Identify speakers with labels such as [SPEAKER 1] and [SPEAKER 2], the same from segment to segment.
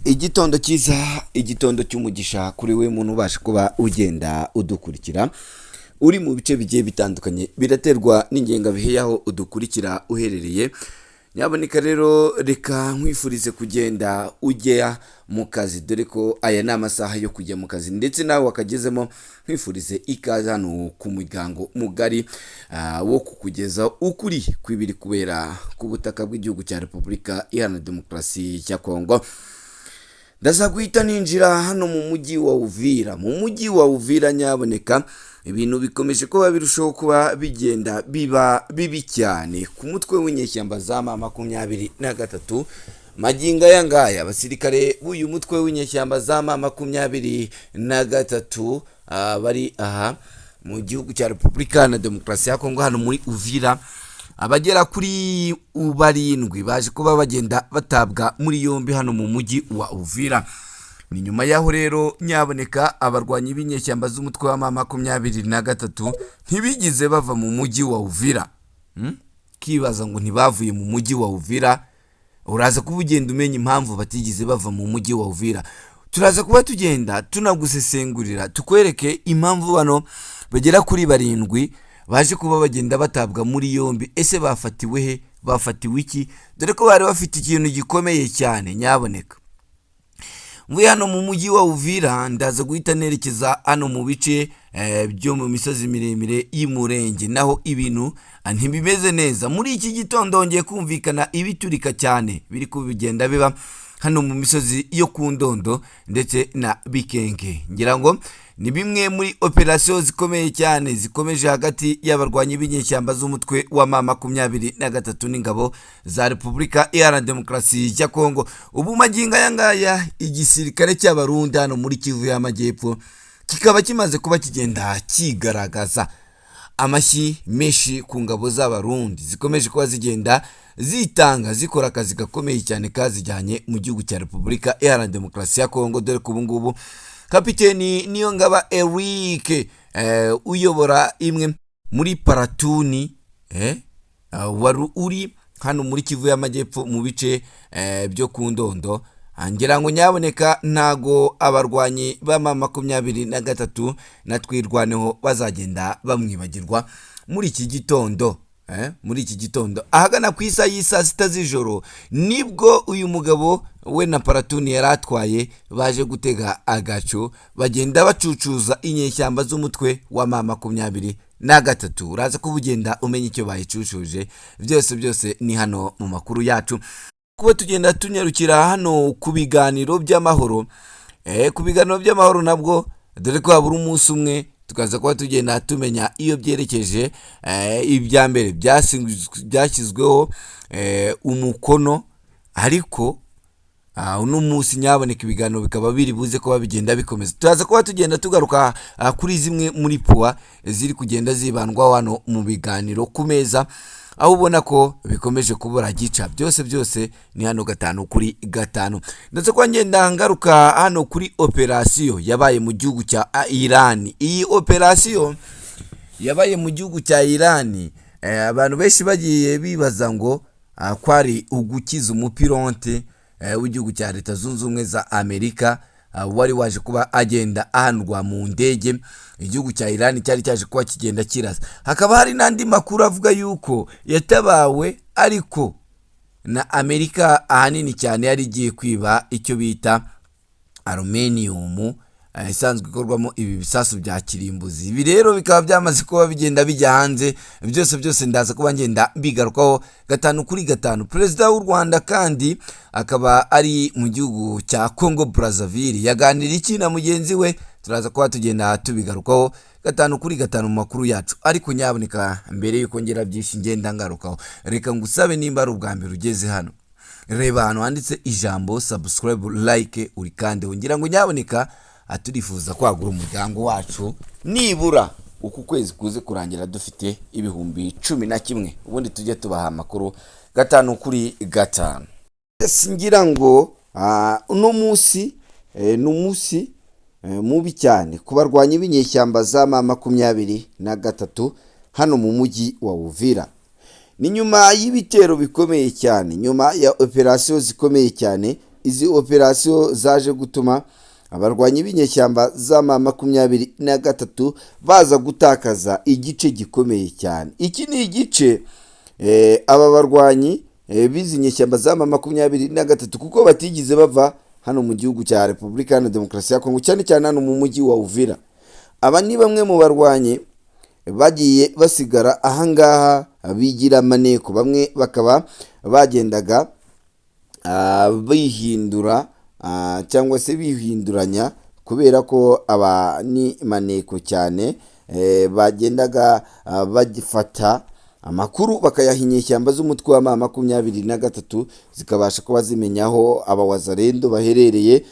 [SPEAKER 1] Igitondo cyiza, igitondo cy'umugisha kuri we muntu ubasha kuba ugenda udukurikira uri mu bice bigiye bitandukanye, biraterwa n'ingengabihe y'aho udukurikira uherereye. Nyaboneka rero reka nkwifurize kugenda ujya mu kazi, dore ko aya ni amasaha yo kujya mu kazi, ndetse nawe wakagezemo nkwifurize ikaze hano ku muryango mugari wo kukugeza ukuri kw'ibiri kubera ku butaka bw'igihugu cya Repubulika Iharanira Demokarasi ya Kongo. Ndaza guhita ninjira hano mu mujyi wa Uvira. Mu mujyi wa Uvira nyaboneka ibintu bikomeje kuba birushaho kuba bigenda biba bibi cyane ku mutwe w'inyeshyamba za M23. Maginga yangaya abasirikare b'uyu mutwe w'inyeshyamba za M23 bari aha mu gihugu cya Repubulika na Demokarasi ya Kongo hano muri Uvira. Abagera kuri barindwi baje kuba bagenda batabwa muri yombi hano mu mujyi wa Uvira. Ni nyuma yaho rero nyaboneka abarwanyi b'inyeshyamba z'umutwe wa M23 ntibigize bava mu mujyi wa Uvira. Kibaza ngo ntibavuye mu mujyi wa Uvira, uraza kuba ugenda umenya impamvu batigize bava mu mujyi wa Uvira. Turaza kuba tugenda tunagusesengurira tukwereke impamvu bano bagera kuri barindwi baje kuba bagenda batabwa muri yombi. Ese bafatiwe he? Bafatiwe iki? Dore ko bari bafite ikintu gikomeye cyane nyaboneka. Mvuye hano mu mujyi wa Uvira ndaza guhita nerekeza hano mu bice byo mu misozi miremire y'Umurenge, naho ibintu ntibimeze neza. Muri iki gitondo ngiye kumvikana ibiturika cyane biri kubigenda biba hano mu misozi yo ku Ndondo ndetse na Bikenge. Ngira ngo ni bimwe muri operasiyo zikomeye cyane zikomeje hagati y'abarwanyi b'inyeshyamba z'umutwe wa M23 n'ingabo za Repubulika Iharanira Demokarasi ya Kongo. Ubu maginga yangaya igisirikare cy'abarundi hano muri Kivu y'Amajyepfo kikaba kimaze kuba kigenda kigaragaza amashyi menshi ku ngabo z'abarundi zikomeje kuba zigenda zitanga zikora akazi gakomeye cyane kazijyanye mu gihugu cya Repubulika Iharanira Demokarasi ya Kongo. Dore ko ubu ngubu Kapiteni Niyongaba Eric uyobora imwe muri paratuni wari uri hano muri Kivu y'Amajyepfo mu bice byo ku Ndondo. Ngira ngo nyaboneka ntago abarwanyi ba M23 na twirwaneho bazagenda bamwibagirwa muri iki gitondo. Muri iki gitondo ahagana ku isa y'isa sita z'ijoro nibwo uyu mugabo we na paratuni yari atwaye baje gutega agacu bagenda bacucuza inyeshyamba z'umutwe wa M23. Uraza kuba ugenda umenya icyo bayicucuje. Byose ni hano mu makuru yacu, kuba tugenda tunyarukira hano ku biganiro by'amahoro. Ku biganiro by'amahoro nabwo dore ko habura umunsi umwe tukaza kuba tugenda tumenya iyo byerekeje. Ibya mbere byashyizweho umukono, ariko uno munsi nyaboneka ibiganiro bikaba biri buze kuba bigenda bikomeza. Turaza kuba tugenda tugaruka kuri zimwe muri puwa ziri kugenda zibandwaho hano mu biganiro ku meza, aho ubona ko bikomeje kubura gica. Byose ni hano 5-5. Ndetse kwa ngenda ngaruka hano kuri operasiyo yabaye mu gihugu cya Iran. Iyi operasiyo yabaye mu gihugu cya Iran, abantu benshi bagiye bibaza ngo kwari ugukiza umupilote w'igihugu cya Leta Zunze Ubumwe za Amerika wari waje kuba agenda ahanurwa mu ndege. Igihugu cya Iran cyari cyaje kuba kigenda kirasa. Hakaba hari n'andi makuru avuga yuko yatabawe ariko na Amerika ahanini cyane yari igiye kwiba icyo bita aluminium isanzwe ikorwamo ibi bisasu bya kirimbuzi. Ibi rero bikaba byamaze kuba bigenda bijya hanze. Byose ndaza kuba ngenda bigarukaho 5-5. Perezida w'u Rwanda kandi akaba ari mu gihugu cya Congo Brazzaville yaganira iki na mugenzi we. Turaza kuba tugenda tubigarukaho 5-5 mu makuru yacu. Ariko nyaboneka mbere yuko ngera byinshi ngenda ngarukaho, reka ngusabe nimba ari ubwa mbere ugeze hano, reba hano handitse ijambo subscribe, like uri kandi ngira ngo nyaboneka aturifuza kwagura umuryango wacu nibura uku kwezi kuze kurangira dufite ibihumbi 11, ubundi tujye tubaha amakuru 5-5. Singira ngo uno munsi n'umunsi mubi cyane ku barwanyi b'inyeshyamba za M23 hano mu mujyi wa Uvira. Ni nyuma y'ibitero bikomeye cyane, nyuma ya operasiyo zikomeye cyane izi operasiyo zaje gutuma abarwanyi b'inyeshyamba za M23 baza gutakaza igice gikomeye cyane. Iki ni igice aba barwanyi bizi nyeshyamba za M23 kuko batigize bava hano mu gihugu cya Repubulika Iharanira Demokarasi ya Kongo, cyane cyane hano mu mujyi wa Uvira. Aba ni bamwe mu barwanyi bagiye basigara ahangaha bigira maneko, bamwe bakaba bagendaga bihindura cyangwa se bihinduranya kubera ko aba ni maneko cyane, bagendaga bagifata amakuru bakayaha inyeshyamba z'umutwe wa M23 zikabasha kuba zimenyaho abawazarendo baherereye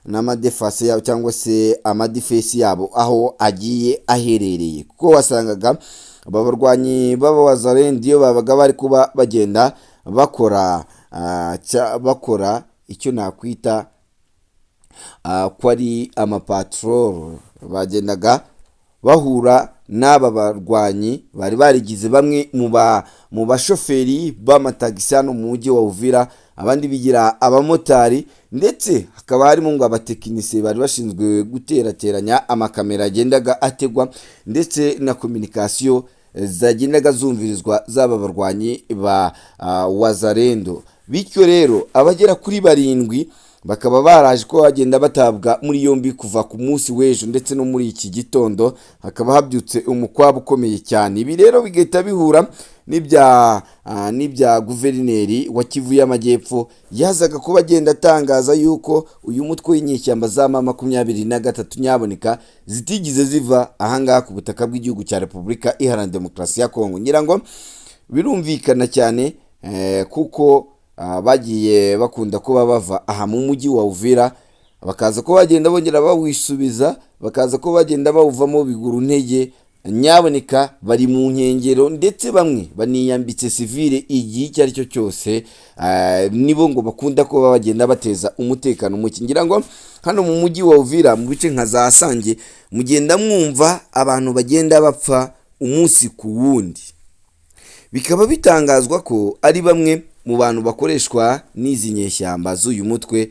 [SPEAKER 1] n'amadefase yabo cyangwa se amadifesi yabo aho agiye aherereye, kuko wasangaga aba barwanyi b'abawazarendo iyo babaga bari kuba bagenda bakora icyo nakwita ko ari amapatrol, bagendaga bahura n'aba barwanyi bari barigize bamwe mu bashoferi b'amatagisi hano mu mujyi wa Uvira, abandi bigira abamotari, ndetse hakaba harimo ngo abatekinisiye bari bashinzwe guterateranya amakamera agendaga ategwa, ndetse na kominikasiyo zagendaga zumvirizwa z'aba barwanyi ba wazarendo. Bityo rero abagera kuri 7 bakaba baraje ko bagenda batabwa muri yombi kuva ku munsi w'ejo, ndetse no muri iki gitondo hakaba habyutse umukwabo ukomeye cyane. Ibi rero bigahita bihura n'ibya guverineri wa Kivu y'Amajyepfo yazaga kuba agenda atangaza yuko uyu mutwe w'inyeshyamba za M23 nyaboneka zitigize ziva ahangaha ku butaka bw'igihugu cya Repubulika Iharanira Demokarasi ya Kongo. Ngira ngo birumvikana cyane kuko bagiye bakunda kuba bava aha mu mujyi wa Uvira bakaza ko bagenda bongera bawisubiza, bakaza ko bagenda bawuvamo biguru ntege, nyaboneka bari mu nkengero, ndetse bamwe baniyambitse civile igihe icyo ari cyo cyose. Nibo ngo bakunda kuba bagenda bateza umutekano muke. Ngira ngo hano mu mujyi wa Uvira mu bice nka za Sange mugenda mwumva abantu bagenda bapfa umunsi ku wundi, bikaba bitangazwa ko ari bamwe mu bantu bakoreshwa n'izi nyeshyamba z'uyu mutwe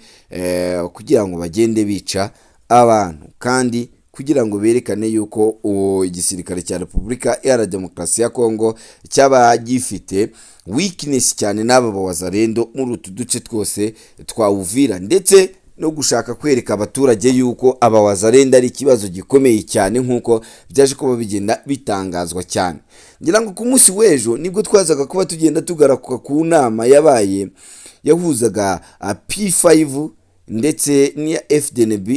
[SPEAKER 1] kugira ngo bagende bica abantu, kandi kugira ngo berekane yuko igisirikare cya Repubulika Iharanira Demokarasi ya Kongo cyaba gifite weakness cyane n'aba bawazarendo muri utu duce twose twa Uvira, ndetse no gushaka kwereka abaturage yuko abawazarendo ari ikibazo gikomeye cyane nk'uko byaje kuba bigenda bitangazwa cyane. Ngira ngo ku munsi w'ejo nibwo twazaga kuba tugenda tugaruka ku nama yabaye yahuzaga P5 ndetse n'iya FDNB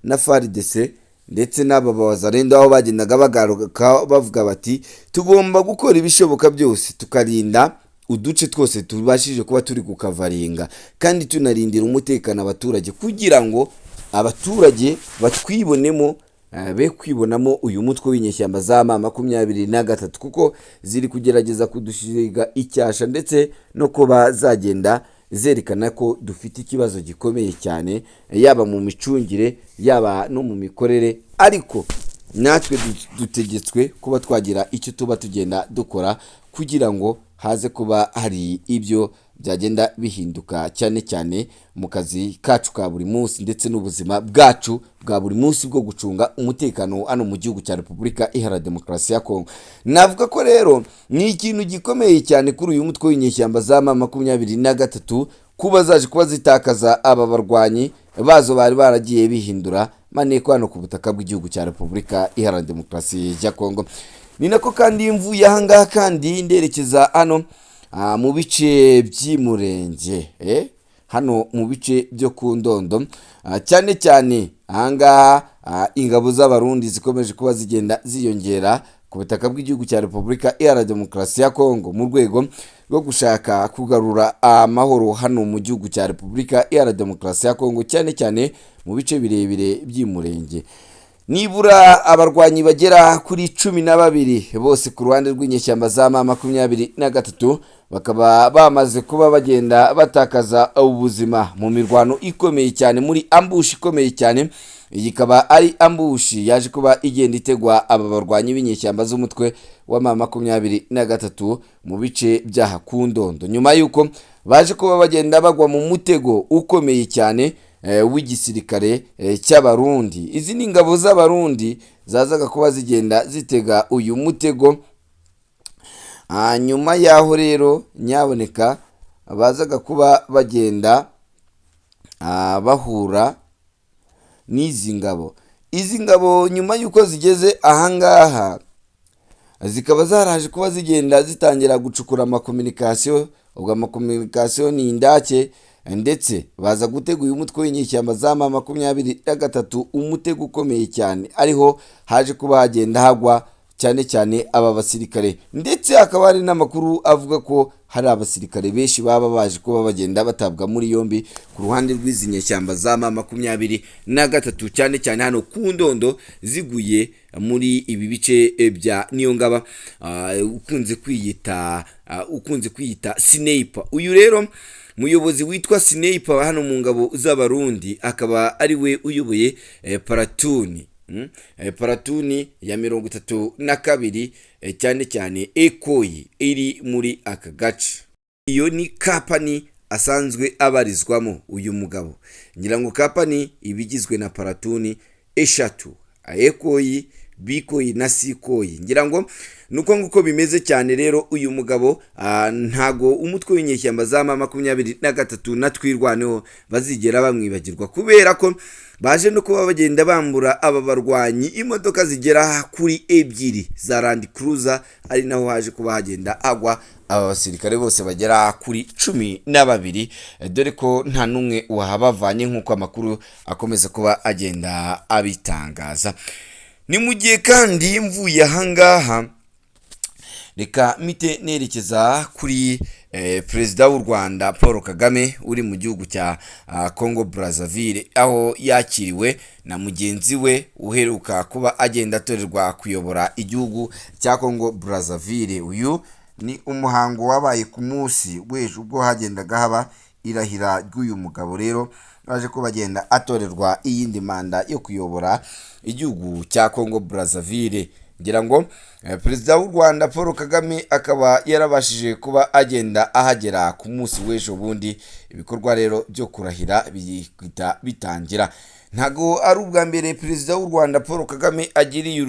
[SPEAKER 1] na FARDC ndetse n'aba bawazarendo, aho bagendaga bagaruka bavuga bati tugomba gukora ibishoboka byose tukarinda uduce twose tubashije kuba turi kukavaringa, kandi tunarindira umutekano abaturage kugira ngo abaturage batwibonemo be kwibonamo uyu mutwe w'inyeshyamba za M23 kuko ziri kugerageza kudushiga icyasha, ndetse no kuba zagenda zerekana ko dufite ikibazo gikomeye cyane, yaba mu micungire yaba no mu mikorere, ariko natwe dutegetswe kuba twagira icyo tuba tugenda dukora kugira ngo haze kuba hari ibyo byagenda bihinduka cyane cyane mu kazi kacu ka buri munsi, ndetse n'ubuzima bwacu bwa buri munsi bwo gucunga umutekano hano mu gihugu cya Repubulika Iharanira Demokarasi ya Kongo. Navuga ko rero ni ikintu gikomeye cyane kuri uyu mutwe w'inyeshyamba za M23 kuba zaje kuba zitakaza aba barwanyi bazo bari baragiye bihindura maneko hano ku butaka bw'igihugu cya Repubulika Iharanira Demokarasi ya Kongo. Ni nako kandi mvuye ahangaha kandi nderekeza hano mu bice by'Imurenge, hano mu bice byo ku Ndondo, cyane cyane ahangaha ingabo z'abarundi zikomeje kuba zigenda ziyongera ku butaka bw'igihugu cya Repubulika Iharanira Demokarasi ya Kongo mu rwego rwo gushaka kugarura amahoro hano mu gihugu cya Repubulika Iharanira Demokarasi ya Kongo, cyane cyane mu bice birebire by'Imurenge. Nibura abarwanyi bagera kuri 12 bose ku ruhande rw'inyeshyamba za M23 bakaba bamaze kuba bagenda batakaza ubuzima mu mirwano ikomeye cyane, muri ambush ikomeye cyane iyi ikaba ari ambushi yaje kuba igenda itegwa aba barwanyi b'inyeshyamba z'umutwe wa M23 mu bice bya Kundondo, nyuma y'uko baje kuba bagenda bagwa mu mutego ukomeye cyane w'igisirikare cy'abarundi. Izi ni ingabo z'abarundi zazaga kuba zigenda zitega uyu mutego, nyuma yaho rero nyaboneka bazaga kuba bagenda bahura n'izi ngabo. Izi ngabo nyuma y'uko zigeze ahangaha zikaba zaraje kuba zigenda zitangira gucukura amakomunikasiyo, ubwo amakomunikasiyo ni indake, ndetse baza gutega uyu mutwe w'inyeshyamba za M23 umutego ukomeye cyane, ariho haje kuba hagenda hagwa cyane cyane aba basirikare, ndetse hakaba hari n'amakuru avuga ko hari abasirikare benshi baba baje kuba bagenda batabwa muri yombi ku ruhande rw'izi nyeshyamba za M23 cyane cyane hano ku Ndondo ziguye muri ibi bice bya Niyongaba, ukunze kwiyita Sniper. Uyu rero muyobozi witwa Sniper hano mu ngabo z'abarundi akaba ari we uyoboye paratuni ya 32 cyane cyane Ekoyi iri muri aka gace. Iyo ni kapani asanzwe abarizwamo uyu mugabo. Nyirango kapani ibigizwe na paratuni eshatu: Ekoyi, Bikoyi na Sikoyi. Ngirango nuko nguko bimeze cyane rero uyu mugabo ntago umutwe w'inyeshyamba za M23 na twirwaneho bazigera bamwibagirwa, kubera ko baje no kuba bagenda bambura aba barwanyi imodoka zigera kuri 2 za Land Cruiser, ari naho haje kuba hagenda agwa aba basirikare bose bagera kuri 12, dore ko nta numwe wahabavanye nk'uko amakuru akomeza kuba agenda abitangaza. Ni mu gihe kandi mvuye ahangaha reka mite nerekeza kuri perezida w'u Rwanda Paul Kagame uri mu gihugu cya Congo Brazzaville, aho yakiriwe na mugenzi we uheruka kuba agenda atorerwa kuyobora igihugu cya Congo Brazzaville. Uyu ni umuhango wabaye ku munsi w'ejo ubwo hagendaga haba irahira ry'uyu mugabo rero baje ko bagenda atorerwa iyindi manda yo kuyobora igihugu cya Congo Brazzaville. Ngira ngo perezida w'u Rwanda Paul Kagame akaba yarabashije kuba agenda ahagera ku munsi w'ejo bundi, ibikorwa rero byo kurahira bitangira. Ntago ari ubwa mbere perezida w'u Rwanda Paul Kagame agiriye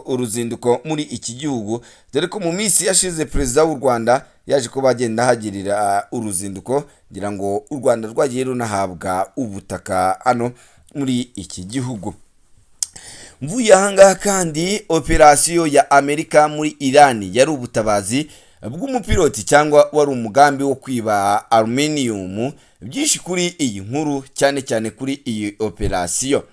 [SPEAKER 1] uruzinduko muri iki gihugu, dore ko mu minsi yashize perezida w'u Rwanda yaje kuba agenda ahagirira uruzinduko, ngira ngo u Rwanda rwagiye runahabwa ubutaka hano muri iki gihugu. Mvuye ahangaha kandi operasiyo ya Amerika muri Iran yari ubutabazi bw'umupiloti cyangwa wari umugambi wo kwiba aluminium, byinshi kuri iyi nkuru cyane cyane kuri iyi operasiyo.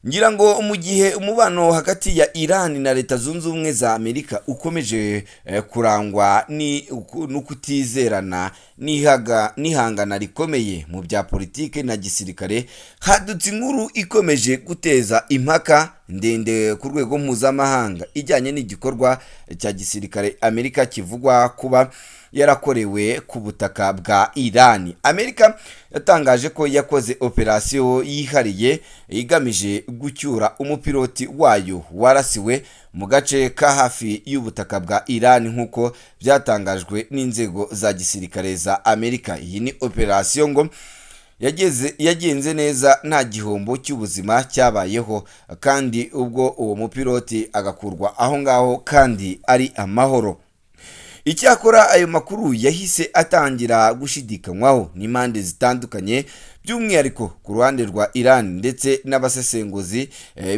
[SPEAKER 1] Ngira ngo mu gihe umubano hagati ya Iran na Leta Zunze Ubumwe za Amerika ukomeje kurangwa n'ukutizerana n'ihangana rikomeye mu bya politike na gisirikare, hadutse inkuru ikomeje guteza impaka ndende ku rwego mpuzamahanga ijyanye n'igikorwa cya gisirikare Amerika kivugwa kuba yarakorewe ku butaka bwa Iran. Amerika yatangaje ko yakoze operasiyo yihariye igamije gucyura umupiloti wayo warasiwe mu gace ka hafi y'ubutaka bwa Iran nk'uko byatangajwe n'inzego za gisirikare za Amerika. Iyi ni operasiyo ngo yagenze neza nta gihombo cy'ubuzima cyabayeho, kandi ubwo uwo mupiloti agakurwa aho ngaho kandi ari amahoro. Icyakora ayo makuru yahise atangira gushidikanywaho n'impande zitandukanye, by'umwihariko ku ruhande rwa Iran ndetse n'abasesenguzi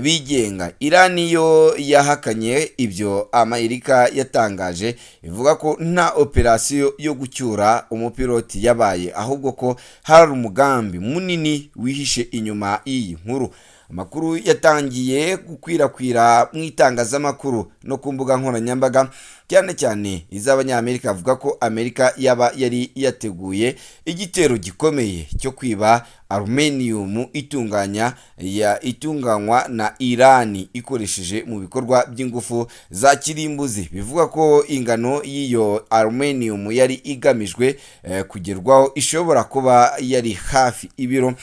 [SPEAKER 1] bigenga. Iran yo yahakanye ibyo Amerika yatangaje, ivuga ko nta operasiyo yo gucyura umupiloti yabaye, ahubwo ko hari umugambi munini wihishe inyuma y'iyi nkuru. Amakuru yatangiye gukwirakwira mu itangazamakuru no ku mbuga nkoranyambaga, cyane cyane iz'abanyamerika, avuga ko Amerika yaba yari yateguye igitero gikomeye cyo kwiba aluminium itunganywa na Iran ikoresheje mu bikorwa by'ingufu za kirimbuzi. Bivuga ko ingano y'iyo aluminium yari igamijwe kugerwaho ishobora kuba yari hafi ibiro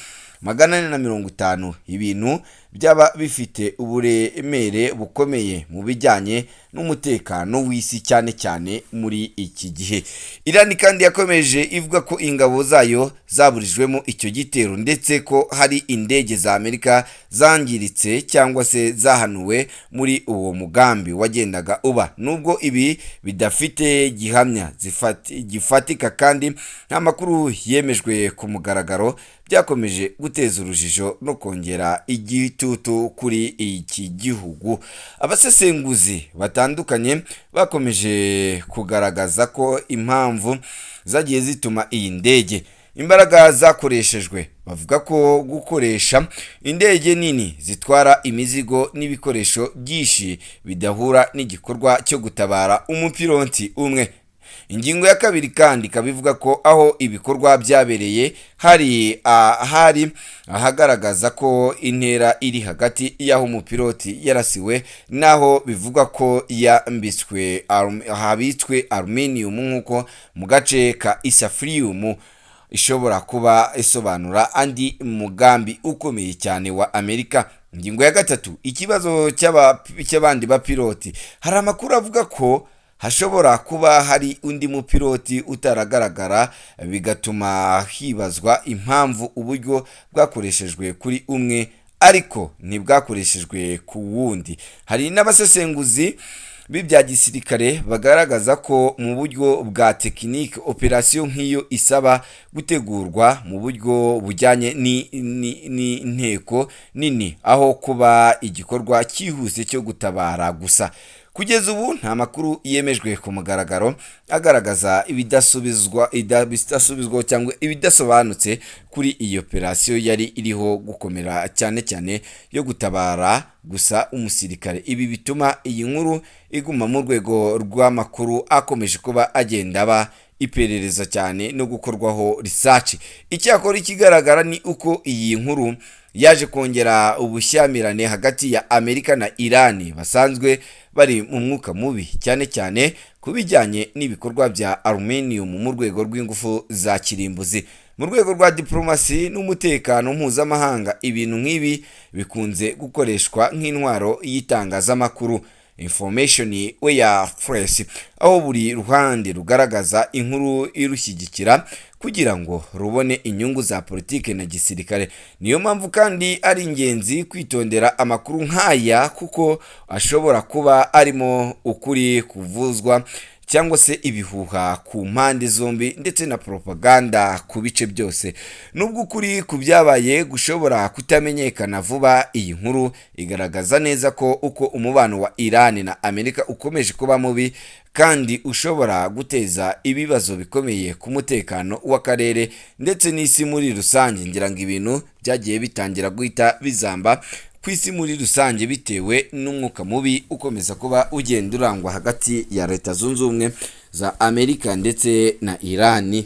[SPEAKER 1] 450, ibintu byaba bifite uburemere bukomeye mu bijyanye n'umutekano w'isi cyane cyane muri iki gihe. Iran kandi yakomeje ivuga ko ingabo zayo zaburijwemo icyo gitero ndetse ko hari indege za Amerika zangiritse cyangwa se zahanuwe muri uwo mugambi wagendaga uba. Nubwo ibi bidafite gihamya gifatika kandi nta makuru yemejwe ku mugaragaro, byakomeje guteza urujijo no kongera igitutu kuri iki gihugu. Abasesenguzi batandukanye bakomeje kugaragaza ko impamvu zagiye zituma iyi ndege imbaraga zakoreshejwe, bavuga ko gukoresha indege nini zitwara imizigo n'ibikoresho byinshi bidahura n'igikorwa cyo gutabara umupiloti umwe. Ingingo ya kabiri kandi ikabivuga ko aho ibikorwa byabereye hari ahagaragaza ko intera iri hagati y'aho umupiloti yarasiwe naho bivuga ko habitswe aluminium nk'uko mu gace ka Isafrium, ishobora kuba isobanura andi mugambi ukomeye cyane wa Amerika. Ingingo ya gatatu, ikibazo cy'abandi bapiloti. Hari amakuru avuga ko hashobora kuba hari undi mupiloti utaragaragara, bigatuma hibazwa impamvu uburyo bwakoreshejwe kuri umwe ariko ntibwakoreshejwe ku wundi. Hari n'abasesenguzi b'ibya gisirikare bagaragaza ko mu buryo bwa tekinike operasiyo nk'iyo isaba gutegurwa mu buryo bujyanye n'inteko nini aho kuba igikorwa cyihuse cyo gutabara gusa. Kugeza ubu nta makuru yemejwe ku mugaragaro agaragaza ibidasubizwa cyangwa ibidasobanutse kuri iyi operasiyo yari iriho gukomera cyane cyane yo gutabara gusa umusirikare. Ibi bituma iyi nkuru iguma mu rwego rw'amakuru akomeje kuba agenda aba iperereza cyane no gukorwaho research. Icyakora ikigaragara ni uko iyi nkuru yaje kongera ubushyamirane hagati ya Amerika na Iran basanzwe bari mu mwuka mubi cyane cyane ku bijyanye n'ibikorwa bya aluminium mu rwego rw'ingufu za kirimbuzi. Mu rwego rwa diplomasi n'umutekano mpuzamahanga, ibintu nk'ibi bikunze gukoreshwa nk'intwaro y'itangazamakuru, information wire press, aho buri ruhande rugaragaza inkuru irushyigikira kugira ngo rubone inyungu za politike na gisirikare. Niyo mpamvu kandi ari ingenzi kwitondera amakuru nk'aya kuko ashobora kuba arimo ukuri kuvuzwa cyangwa se ibihuha ku mpande zombi ndetse na propaganda ku bice byose. Nubwo ukuri ku byabaye gushobora kutamenyekana vuba, iyi nkuru igaragaza neza ko uko umubano wa Iran na Amerika ukomeje kuba mubi kandi ushobora guteza ibibazo bikomeye ku mutekano w'akarere ndetse n'isi muri rusange. Ngira ngo ibintu byagiye bitangira guhita bizamba ku isi muri rusange bitewe n'umwuka mubi ukomeza kuba ugenda urangwa hagati ya Leta Zunze Ubumwe za Amerika ndetse na Iran.